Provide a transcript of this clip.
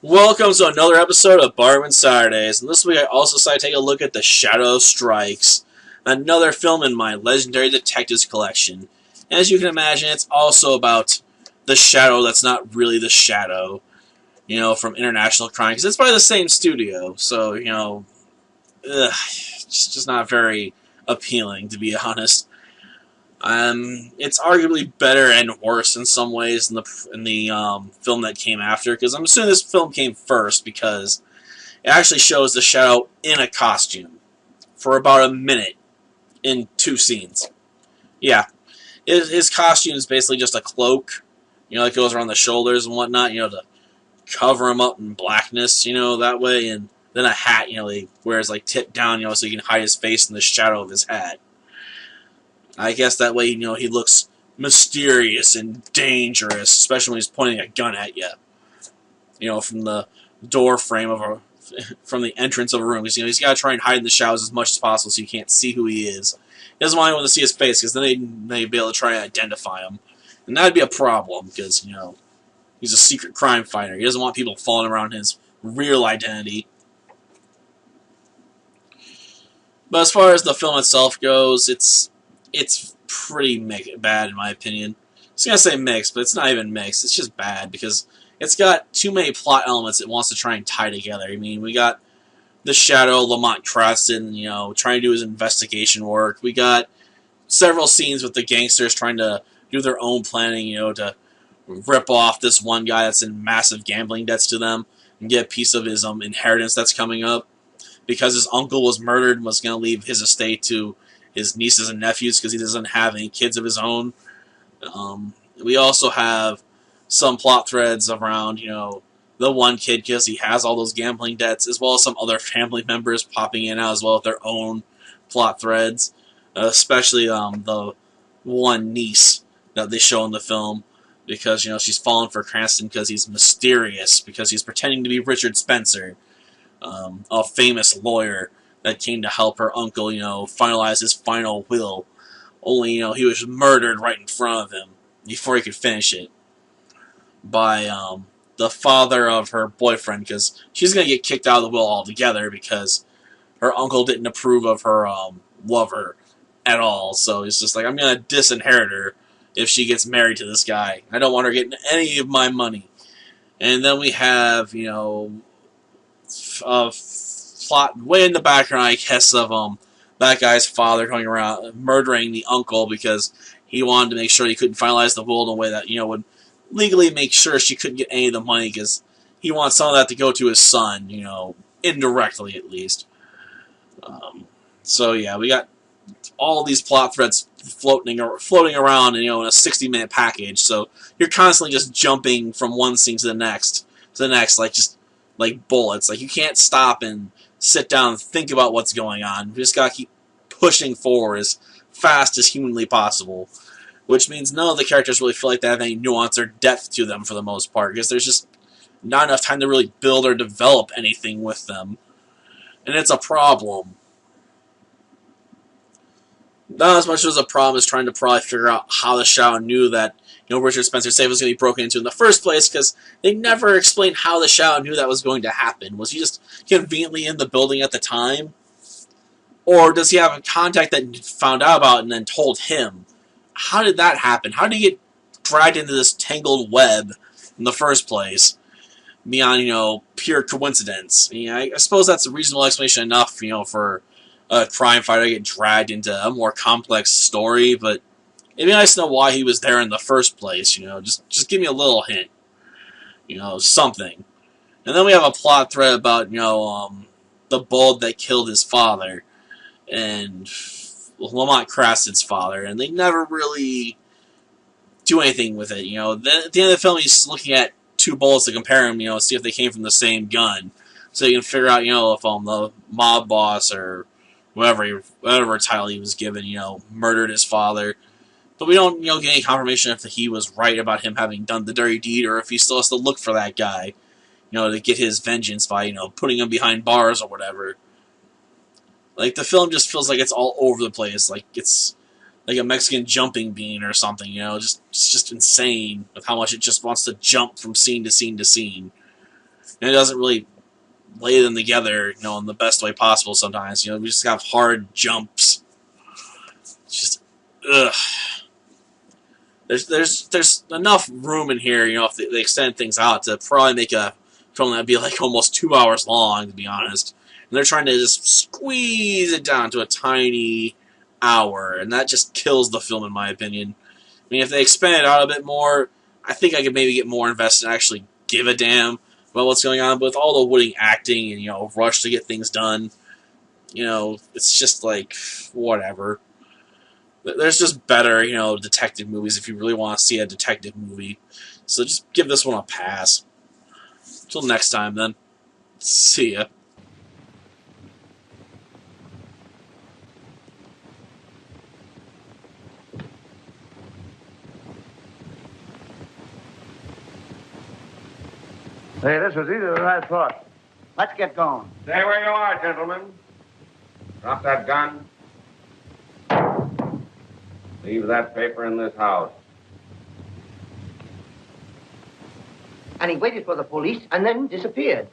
Welcome to another episode of Barman Saturdays, and this week I also decided to take a look at The Shadow Strikes, another film in my Legendary Detectives collection. And as you can imagine, it's also about the Shadow that's not really the Shadow, from International Crime, because it's by the same studio, so, it's just not very appealing, to be honest. It's arguably better and worse in some ways in the film that came after, because I'm assuming this film came first because it actually shows the Shadow in a costume for about a minute in two scenes. Yeah, his costume is basically just a cloak, that goes around the shoulders and whatnot, to cover him up in blackness, that way, and then a hat, he wears like tipped down, so he can hide his face in the shadow of his hat. I guess that way, he looks mysterious and dangerous, especially when he's pointing a gun at you. From the door frame from the entrance of a room. Because, he's got to try and hide in the shadows as much as possible so you can't see who he is. He doesn't want anyone to see his face, because then they'd be able to try and identify him. And that'd be a problem, because, he's a secret crime fighter. He doesn't want people falling around his real identity. But as far as the film itself goes, it's pretty bad in my opinion. I was going to say mixed, but it's not even mixed. It's just bad because it's got too many plot elements it wants to try and tie together. I mean, we got the Shadow, Lamont Cranston, trying to do his investigation work. We got several scenes with the gangsters trying to do their own planning, to rip off this one guy that's in massive gambling debts to them and get a piece of his inheritance that's coming up. Because his uncle was murdered and was going to leave his estate to his nieces and nephews because he doesn't have any kids of his own. We also have some plot threads around, the one kid because he has all those gambling debts, as well as some other family members popping in and out as well with their own plot threads, especially the one niece that they show in the film because, she's fallen for Cranston because he's mysterious, because he's pretending to be Richard Spencer, a famous lawyer that came to help her uncle, finalize his final will. Only, he was murdered right in front of him before he could finish it by the father of her boyfriend, because she's going to get kicked out of the will altogether because her uncle didn't approve of her lover at all. So he's just like, I'm going to disinherit her if she gets married to this guy. I don't want her getting any of my money. And then we have, plot way in the background, I guess, of that guy's father coming around murdering the uncle because he wanted to make sure he couldn't finalize the will in a way that would legally make sure she couldn't get any of the money because he wants some of that to go to his son, indirectly at least. So yeah, we got all these plot threads floating around, in a 60-minute package. So you're constantly just jumping from one scene to the next, like bullets. Like, you can't stop and sit down and think about what's going on. You just gotta keep pushing forward as fast as humanly possible. Which means none of the characters really feel like they have any nuance or depth to them for the most part, because there's just not enough time to really build or develop anything with them. And it's a problem. Not as much as a problem as trying to probably figure out how the Shadow knew that Richard Spencer's safe was going to be broken into in the first place, because they never explained how the Shadow knew that was going to happen. Was he just conveniently in the building at the time? Or does he have a contact that found out about it and then told him? How did that happen? How did he get dragged into this tangled web in the first place? Beyond, pure coincidence. I suppose that's a reasonable explanation enough, for a crime fighter to get dragged into a more complex story, but it'd be nice to know why he was there in the first place, just give me a little hint, something. And then we have a plot thread about, the bullet that killed his father, and Lamont Cranston's father, and they never really do anything with it, Then at the end of the film, he's looking at two bullets to compare them, see if they came from the same gun, so you can figure out, if the mob boss or whatever title he was given, murdered his father. But we don't, get any confirmation if he was right about him having done the dirty deed, or if he still has to look for that guy, to get his vengeance by, putting him behind bars or whatever. Like, the film just feels like it's all over the place, like it's like a Mexican jumping bean or something, it's just insane with how much it just wants to jump from scene to scene to scene. and it doesn't really lay them together, in the best way possible. Sometimes, we just have hard jumps. It's just, ugh. There's enough room in here, if they extend things out to probably make a film that'd be like almost 2 hours long, to be honest. And they're trying to just squeeze it down to a tiny hour, and that just kills the film, in my opinion. I mean, if they expand it out a bit more, I think I could maybe get more invested and actually give a damn about what's going on. But with all the wooden acting and, rush to get things done, it's just like, whatever. There's just better, detective movies if you really want to see a detective movie. So just give this one a pass. Until next time, then. See ya. Hey, this was easier than I thought. Let's get going. Stay where you are, gentlemen. Drop that gun. Leave that paper in this house. And he waited for the police and then disappeared.